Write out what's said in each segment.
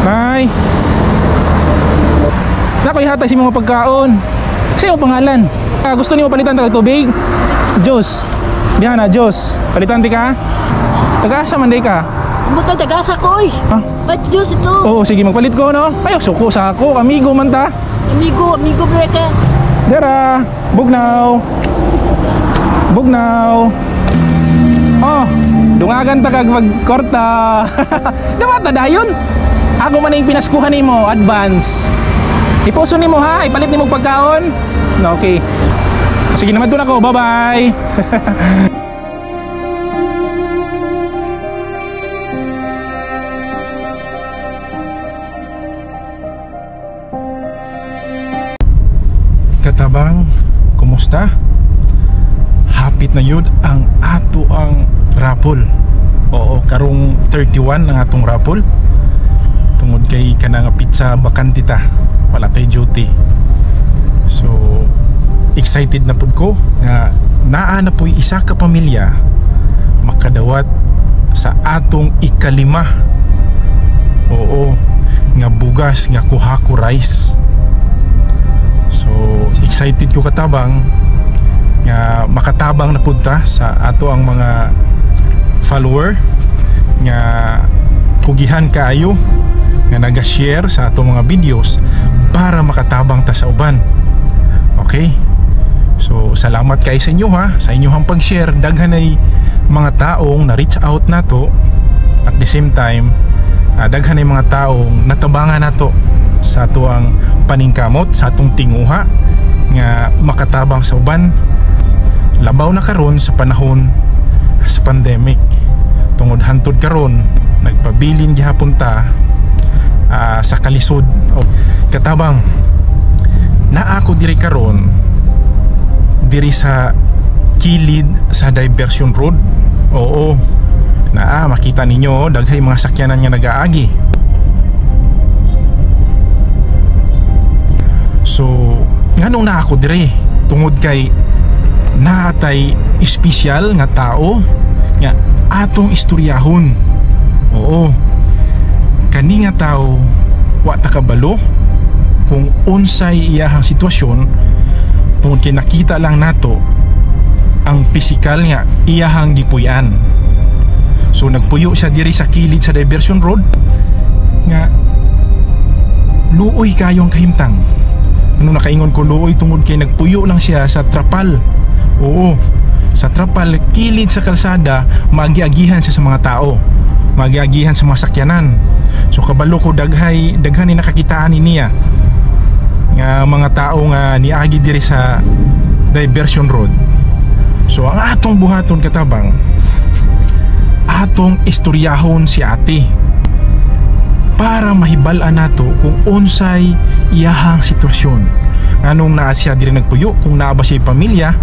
Nay. Nako ihatag si mga pagkaon. Sa iyong pangalan. Gusto niyo palitan tag tubig? Juice. Diha na juice. Palitan ti ka? Taga-asa man day ka? Buta tagasa ko oy. Ha? Ba't Diyos ito? Oo, sige magpalit ko no. Ayo suko sa ako, amigo man ta. Amigo breka. Dara, bugnaw. Bugnaw. Oh, dungagan ta kag magkorta. Damata dayon. Ako man yung pinaskuhan nimo, advance. Ipuso nimo ha, ipalit nimo pagkaon. No, okay. Sige naman doon ako, bye-bye. Katabang, kumusta? Hapit na yun ang ato ang rapol. Oo, karong 31 ang atong rapol. Tungod kay kanang pizza bakantita, wala tay duty. So excited na pud ko nga naa na po'y isa ka pamilya makadawat sa atong ikalima. Oo, nga bugas nga kuhaku rice. So excited ko katabang nga makatabang na punta sa ato ang mga follower nga kugihan kaayo nga naga-share sa ato mga videos para makatabang ta sa uban. Okay? So salamat kay sa inyo ha, sa inyong pag-share. Daghan ay mga taong na-reach out nato at the same time daghan ay mga taong natabangan nato sa ato ang paningkamot, sa atong tinguha nga makatabang sa uban. Labaw na karon sa panahon sa pandemic. Tungod hantod karon nagpabilin gihapon ta sa kalisod. Katabang na ako diri karon diri sa kilid sa diversion road. Oo, makita ninyo daghay mga sakyanan nga nagaagi. So nganong na ako diri tungod kay naatay espesyal nga tao nga atong istoryahon. Oo, kani nga tao wa ta kabalo kung unsay iyahang sitwasyon tungod kay nakita lang nato ang pisikal nga iyahang gipuy-an. So nagpuyo siya diri sa kilid sa diversion road nga luoy kayong kahimtang. Ano nakaingon ko luoy tungod kay nagpuyo lang siya sa trapal. Oo, sa trapal kilid sa kalsada, magiagihan siya sa mga tao, magiagihan sa mga sakyanan. So kabalo ko daghan ni nakakitaan niya nga mga tao nga niagi diri sa diversion road. So ang atong buhaton katabang, atong istoryahon si ate para mahibal-an nato kung unsay iyahang sitwasyon. Anong naa siya diri nagpuyo, kung naa ba siya pamilya,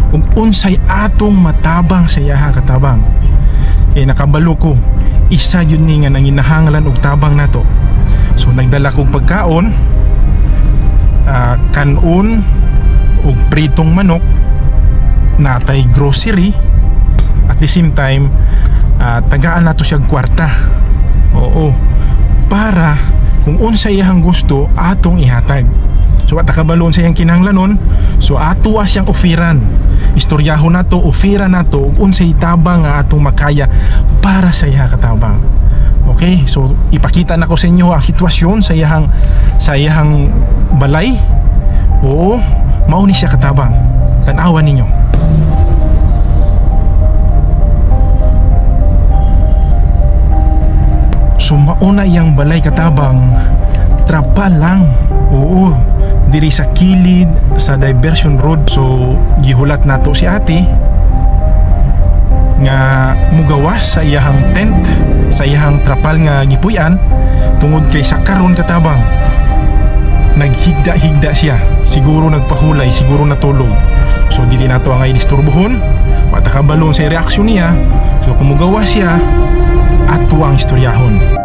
kung unsay atong matabang sa iyahang katabang. Nakabalo ko isa yun ni nga nanginahanglan og tabang nato. So nagdala kong pagkaon, kanon og pritong manok, natay grocery, at the same time tagaan nato siya kwarta. Oo, para kung unsay iyahang gusto atong ihatag. So at nakabalon sa iyang kinahanglanon, so ato siyang ofiran. Istoryahon nato, ofira nato ug unsay tabang nga atong makaya para sa iya katabang. Okay, so ipakita na ko sa inyo ang sitwasyon sa iyahang balay. Oo, mao ni siya katabang. Tan-awan ninyo. So mauna iyang balay katabang, trapal lang. Oo, diri sa kilid sa diversion road. So gihulat nato si ate nga mugawas sa iyahang tent, sa iyahang trapal nga gipuy-an tungod kay sa karon katabang naghigda-higda siya. Siguro nagpahulay, siguro natulog. So dili nato ang inisturbohon, matakabalon sa reaksyon niya. So kung mugawas siya, ato ang istoryahon.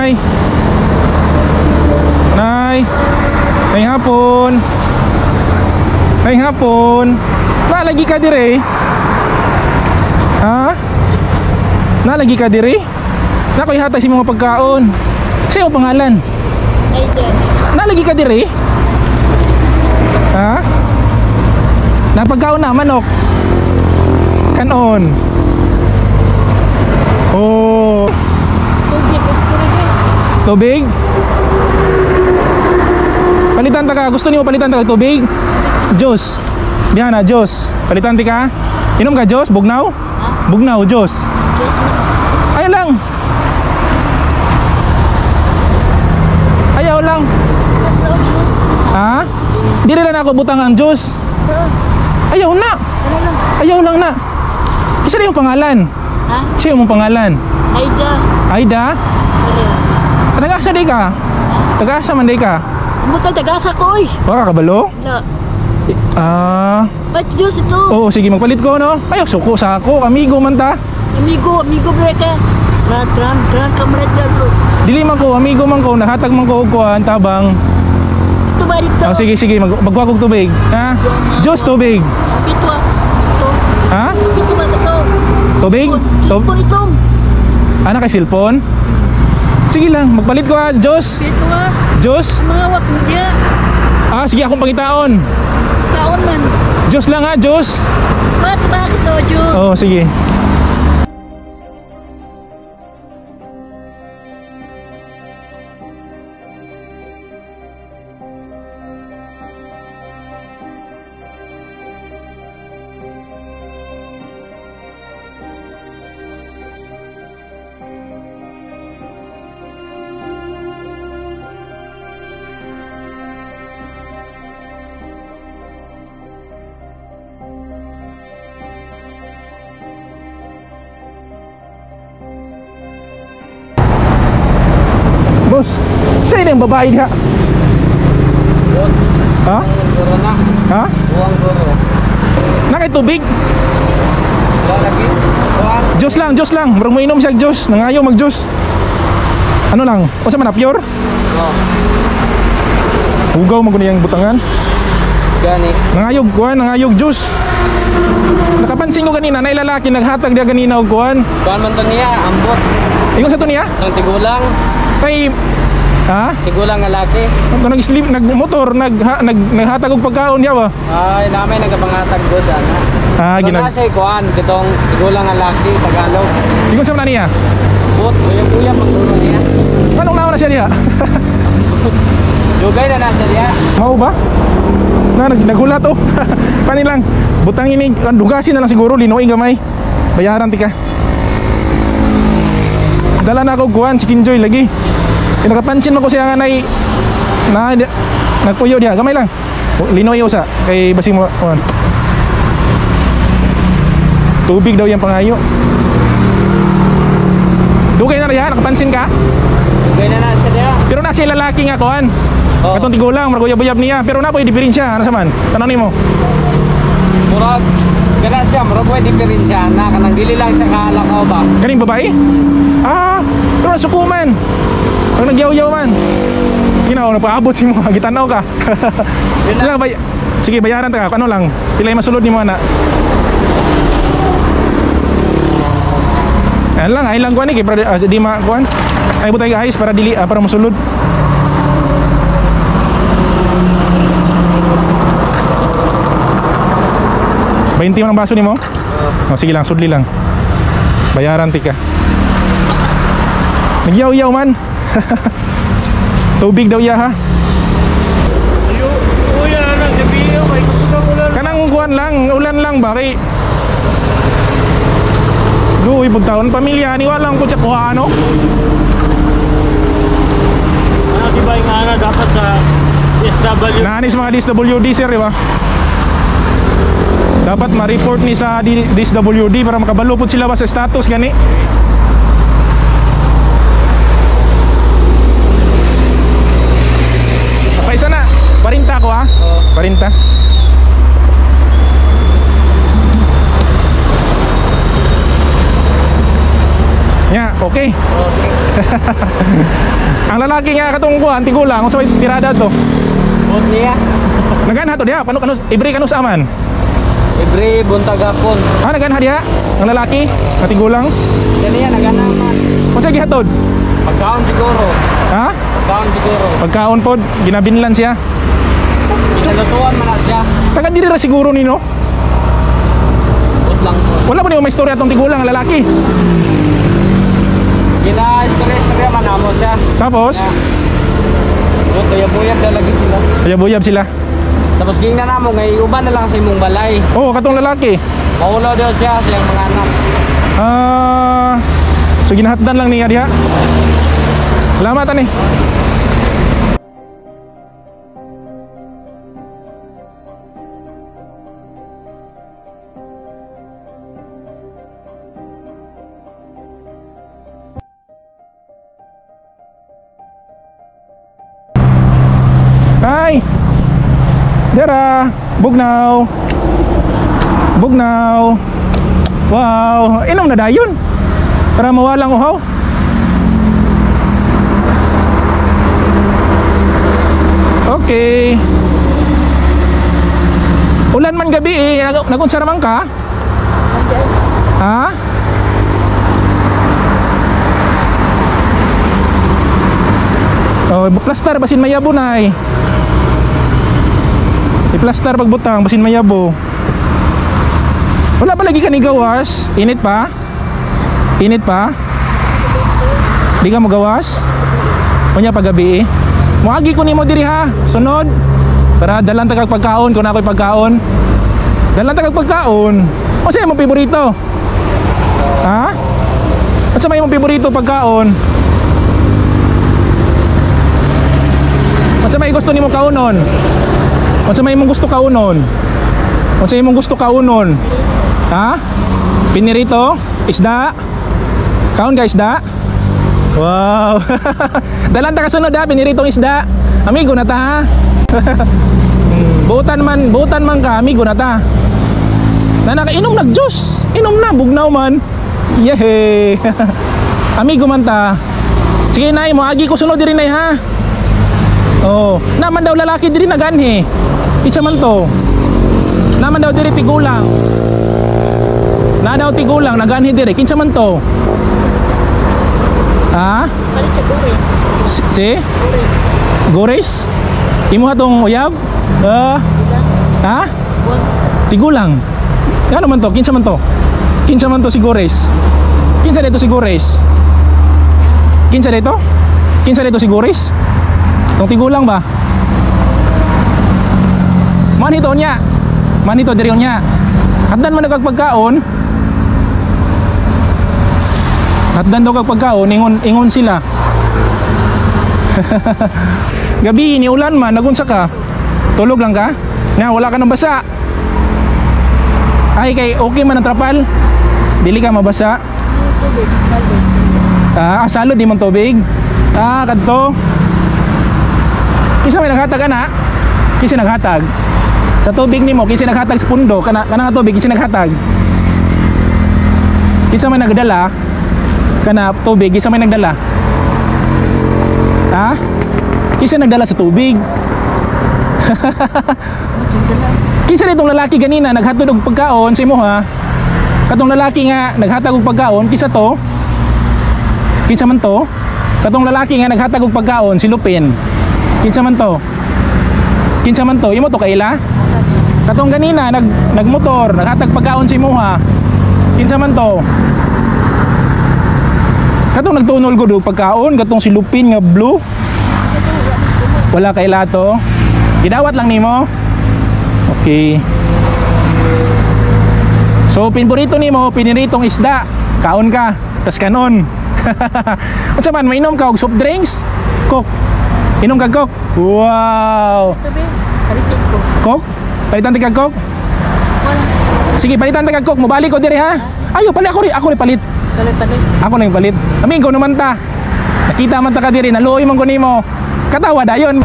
Nay. Nay. Nay hapon. Nay hapon. Nalagi ka dire? Ha? Nalagi ka dire? Nakoy hatag si mga pagkaon. Sa'yo pangalan? Aida. Nalagi ka dire? Ha? Napagkaon na manok. Kanon. Oh. Tubig. Tubig? Palitan ta ka. Gusto niyo palitan ta ka tubig? Juice. Diyan na, juice. Palitan ti ka. Inom ka juice? Bugnaw? Bugnaw, juice. Ayaw lang. Ayaw lang. Ha? Di rin na ako butang ang juice. Ayaw na. Ayaw lang na. Isa na yung pangalan. Ha? Siya yung pangalan. Aida. Aida? Taga-asa di ka? Taga-asa man di ka? Bukod tagasa ko oy. Wala ka kabalo? La. Ah. Diyos ito. Oo, sige magpalit ko no. Ayaw suko sa ako, amigo man ta. Amigo breka. Tran kamerad yan bro. Dili man ko, amigo man ko, nahatag man ko og kuan tabang. Ito ba dito? Oh, sige, magwa kog tubig. Ha? Diyos tubig. Ito ah. Ito. Ha? Ito ba ito? Tubig? Ito ito. Ana kay cellphone? Sige lang, magpalit ko ha, Diyos. Ito ah. Diyos. Mga wak mo diya. Ah, sige akong pangitaon. Kaon man. Diyos lang ha, Diyos. Bakit to, Diyos? Oo, sige. Boss, sa'yo na yung babae diha? Ha? Ha? Nakay tubig? Diyos lang. Marang mo inom siya Diyos. Nangayo mag-Diyos. Ano lang? O sa man na, pure? Hugaw mo ko niyang butangan. Nangayog Diyos. Nakapansin ko kanina, na lalaki naghatag dia kanina og kuan. Kuan man to niya, ambot. Ingon sa to niya? Ang tigulang. Kay ha? Tigulang nga laki. Nag-sleep, nagmotor, naghatag og pagkaon diya ba? Ay, namin nagapangatag good ana. Ah, Ginag ginag. say kuan kitong tigulang nga laki Tagalog. Ingon sa man niya? But kuya pagtulong niya. Anong naon na siya diha? Dugay na siya diya. Mao ba? Nagulat oh. Pani lang. Butang ini, dugasin na lang siguro, linuing gamay. Bayaran ti ka. Dala na ako kuan si Kinjoy lagi. Nakapansin mo ko siya nga nagpuyo diha, gamay lang. Linoy usa kay basing mo kuan. Tubig daw yang pangayo. Dugay na riya, nakapansin ka? Dugay na siya diya. Pero na siya lalaki nga kuan. Oh. Katong tigulang, maraguyab-uyab niya. Pero na po diferensya, ano saman? Tanong nimo. Murag kana siya, murag way diferensya na kanang dili lang siya kalakaw ba. Kaning babae? Ah, pero nasukuman. Pag nagyaw-yaw man. Ginaw, napaabot si mo, gitanaw ka. Yun na. Sige, bayaran ta ka. Ano lang, pilay masulod ni mo na. Ayan lang, ay lang kuan ni kay para di ma kuan. Ay butay guys para dili para masulod. Bainti mo ng baso ni mo? Oh, sige lang, sudli lang. Bayaran ti ka. Nagyaw-yaw man. Tubig daw ya ha. Kanang kuan lang, ulan lang ba kay Luy pagtaon pamilya ni walang ko sa kuha ano. Di ba yung ana dapat sa SW? Nanis mga DSWD sir, di ba? Dapat ma-report ni sa DSWD para makabalo po sila ba sa status gani. Paisa na, 40 ako ha? 40. Yeah, okay. Ang lalaki nga katong kuan tigulang unsa may tirada to? Bot niya. Nagana to diha pano kanus ibre kanus aman. Every buntag hapon. Nagana diha ang lalaki nga tigulang. Kaniya nagana man. Unsa gihatod? Pagkaon siguro. Ha? Pagkaon siguro. Pagkaon pod ginabinlan siya. Nalutuan man na siya. Taga diri ra siguro nino. Bot lang po. Wala pa niyo may istorya tong tigulang nga lalaki. Istorya man amo siya. Tapos Bot buyab na lagi sila. buyab sila. Tapos gingnan na mo ngay uban na lang sa imong balay. Oh, katong lalaki. Maulo daw siya siyang mga anak. So ginahatdan lang niya diha. Salamat ani. Hi. Dara, bugnaw. Bugnaw. Wow, inom na dayon. Para mawalang uhaw. Okay. Ulan man gabi eh, nagunsa naman ka? Ha? Oh, plastar basin mayabo na eh. I-plastar pagbutang basin mayabo. Wala pa lagi ka ni gawas? Init pa? Init pa? Di ka mo gawas? Kunya pagabi eh. Muagi ko nimo diri ha. Sunod. Para dalan ta kag pagkaon kung ako'y pagkaon. Dalan ta kag pagkaon. O sa imong paborito? Ha? At sa may imong paborito pagkaon? At sa may gusto nimo kaunon? At sa may imong gusto kaunon? At sa imong gusto kaunon? Ha? Pinirito? Isda? Kaon ka isda? Wow. Dalan ta kasunod ha, piniritong isda. Amigo na ta ha. Buutan man ka, amigo na ta. Na nakainom nag-juice. Inom na, bugnaw man. Yehey. Amigo man ta. Sige nay, moagi ko sunod diri nay ha. Oh, naman daw lalaki diri naganhi. Kitsa man to. Naman daw diri tigulang. Na daw tigulang naganhi diri. Kinsa man to? Ha? Si? Gores? Imo hatong uyab? Ha? Tigulang. Ano man to? Kinsa man to? Kinsa man to si Gores? Kinsa dito si Gores? Kinsa dito? Kinsa dito si Gores? Tong tigulang ba? Manito niya. Manito diri niya. Haddan man nagpagkaon. Haddan daw kag pagkaon, ingon sila. Gabi ni ulan man, nagunsa ka? Tulog lang ka? Nga, wala ka nang basa. Ay, kay okay man ang trapal? Dili ka mabasa? Salod di man tubig? Kadto? Kisa may naghatag na? Kisa naghatag? Sa tubig nimo, kisa naghatag sa pundo? Kanang tubig, kisa naghatag? Kisa may nagdala? Kana tubig, kisa may nagdala? Ha? Kisa nagdala sa tubig? Kisa nitong lalaki ganina naghatod og pagkaon sa imo ha? Katong lalaki nga naghatag og pagkaon, kisa to? Kinsa man to? Katong lalaki nga naghatag og pagkaon si Lupin. Kinsa man to? Kinsa man to? Imo to kaila? Katong ganina nagmotor, naghatag pagkaon si imo ha? Kinsa man to? Katong nagtunol ko do pagkaon, katong si Lupin nga blue. Wala kay lato. Gidawat lang nimo. Okay. So pinborito nimo, piniritong isda. Kaon ka, tas kanon. Unsa man mainom ka og soft drinks? Coke. Inom ka Coke? Wow. Ito be, karitik ko. Coke? Palitan ti kag Coke? Wala. Sige, palitan ti kag Coke, mobalik ko diri ha. Ayo, pali ako ri palit. Palit. Ako na yung palit. Amigo naman ta. Nakita man ta ka diri, naluoy man ko nimo. Katawa dayon.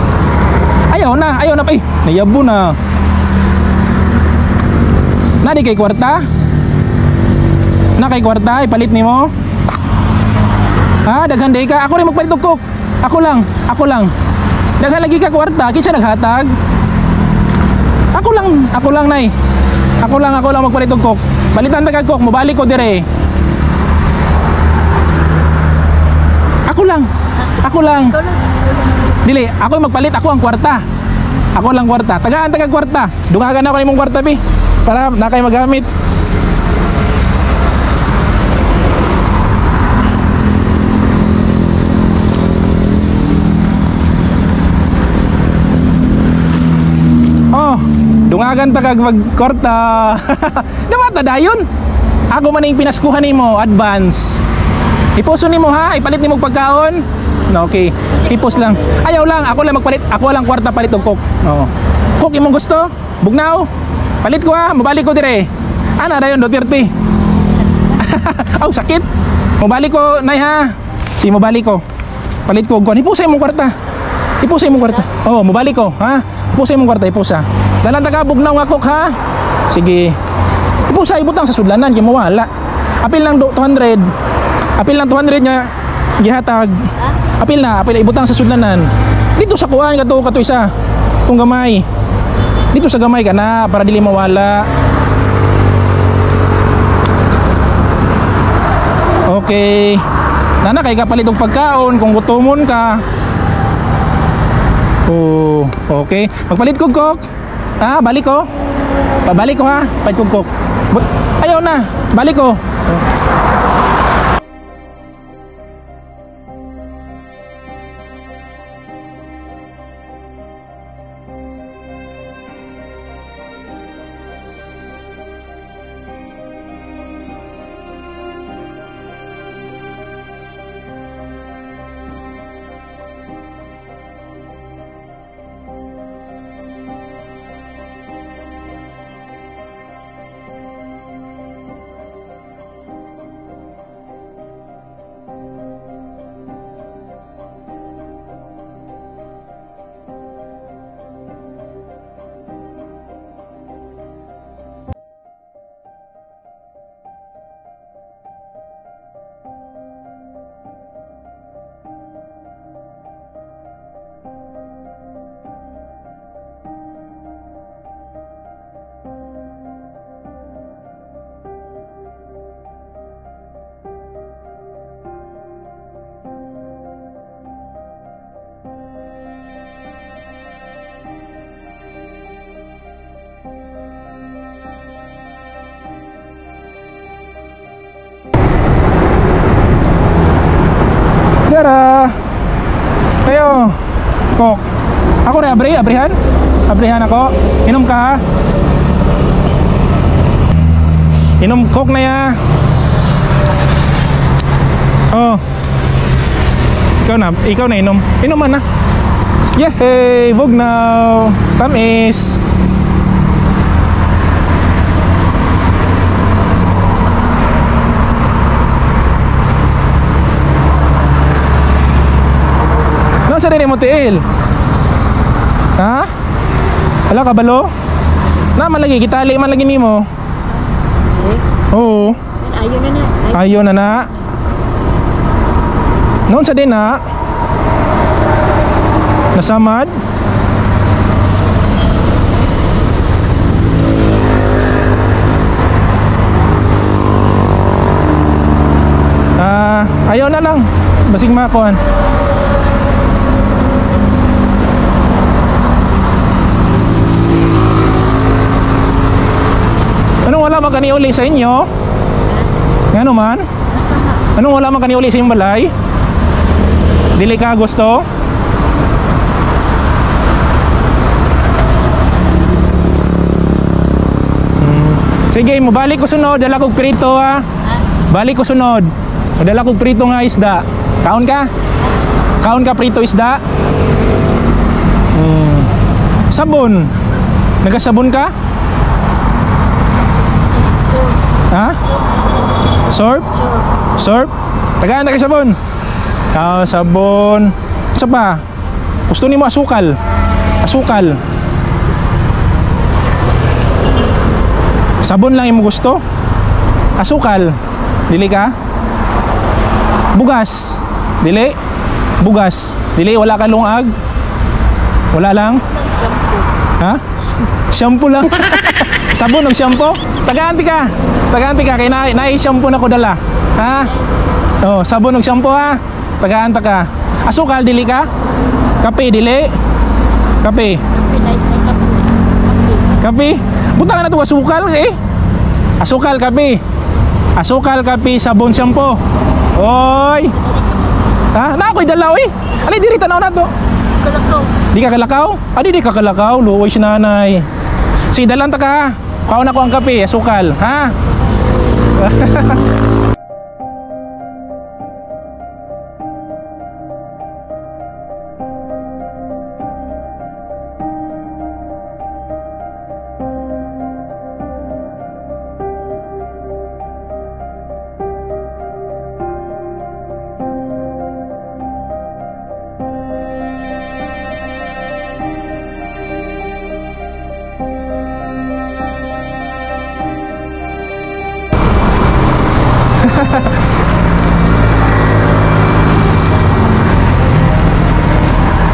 Ayaw na pa. Nayabo na. Nadi kay kwarta? Na kay kwarta, ipalit nimo. Daghan day ka. Ako rin magpalit og Coke. Ako lang. Daghan lagi ka kwarta, kinsa naghatag? Ako lang nay. Ako lang magpalit og coke. Balitan ta kag coke, mobalik ko dire. Ako lang. Ikaw lang. Dili, ako yung magpalit, ako ang kwarta. Ako lang kwarta. Tagaan tagag kwarta. Dungagan na ko imong kwarta bi para na kay magamit. Oh, dungagan ta kag magkwarta. Damata dayon. Ako man yung pinaskuhan nimo, advance. Ipuso nimo ha, ipalit nimo pagkaon. No, okay. Ipos lang. Ayaw lang, ako lang magpalit. Ako lang kwarta palit og coke. Oo. Coke imong gusto? Bugnaw. Palit ko ha, mabalik ko dire. Ana dayon Duterte. Aw, sakit. Mabalik ko nay ha. Si mabalik ko. Palit ko og ipusa imong kwarta. Ipusa imong kwarta. Oo, mabalik ko, ha. Ipusa imong kwarta, ipusa. Dalan taga bugnaw nga coke ha. Sige. Ipusa ibutang sa sudlanan kay mawala. Apil lang 200. Apil lang 200 nya gihatag. Apil na ibutang sa sudlanan. Dito sa kuan kato isa. Tung gamay. Dito sa gamay ka na para dili mawala. Okay. Nana kay kapalit og pagkaon kung gutomon ka. Oh, okay. Magpalit kog coke. Ah, balik ko. Pabalik ko ha. Palit kog coke. Ayaw na. Balik ko. Dara. Ayo. Kok. Ako rin abrihan. Abrihan ako. Inom ka. Inom coke na ya. Oh. Ikaw na inom. Inom man na. Yehey, bugnaw. Tamis. Sa rin mo tiil? Ha? Wala ka balo? Na man lagi kitali man lagi nimo. Oo. Ayaw na na. Ayaw na na. Noon sa din na. Nasamad. Ayaw na lang. Basig makuan. Anong wala man kaniuli sa inyo? Ano man? Anong wala man kaniuli sa inyong balay? Dili ka gusto? Sige, mabalik ko sunod. Dala kog prito ha. Balik ko sunod. Dala kog prito nga isda. Kaon ka? Kaon ka prito isda? Sabon. Nagasabon ka? Ha? Sorb? Sorb? Tagaan na kay sabon. Sabon. Isa pa? Gusto ni mo asukal. Asukal. Sabon lang mo gusto? Asukal. Dili ka? Bugas. Dili? Bugas. Dili wala ka lungag. Wala lang. Ha? Shampoo lang. Sabon ng shampoo. Taga-anti ka. Taga-anti ka kay shampoo na ko dala. Ha? Oh, sabon ng shampoo ha. Taga-anta ka. Asukal dili ka? Kape dili. Kape. Kape. Buta na to asukal eh. Asukal kape. Asukal kape sabon shampoo. Oy. Ha? Na ako'y dala oy. Ali diri tanaw na to. Kalakaw. Di ka kalakaw? Adi di ka kalakaw. Luoy si nanay. Sige dalan ta ka. Kaon ako ang kape, asukal, ha?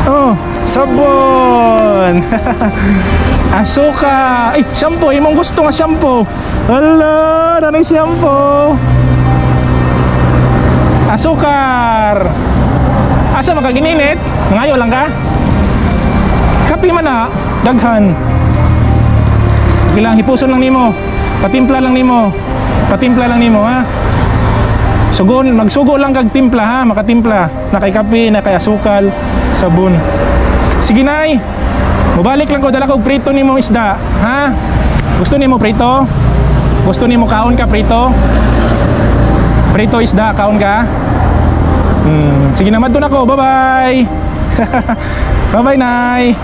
Oh, sabon. Asuka. Ay, shampoo, imong gusto nga shampoo. Hala, nanay shampoo. Asukar. Asa makagininit? Ngayo lang ka? Kapi man na, daghan. Bilang hipuson lang nimo. Patimpla lang nimo. Patimpla lang nimo, ha? Sugon, magsugo lang kag timpla ha, makatimpla. Na kay kape, na kay asukal, sabon. Sige nay. Mubalik lang ko dala kog prito nimo isda, ha? Gusto nimo prito? Gusto nimo kaon ka prito? Prito isda kaon ka? Sige na madto na ko. Bye-bye. Bye-bye nay.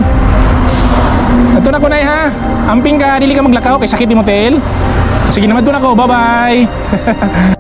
Adto na ko nay ha. Amping ka dili ka maglakaw kay sakit imo tel. Sige na madto na ko. Bye-bye.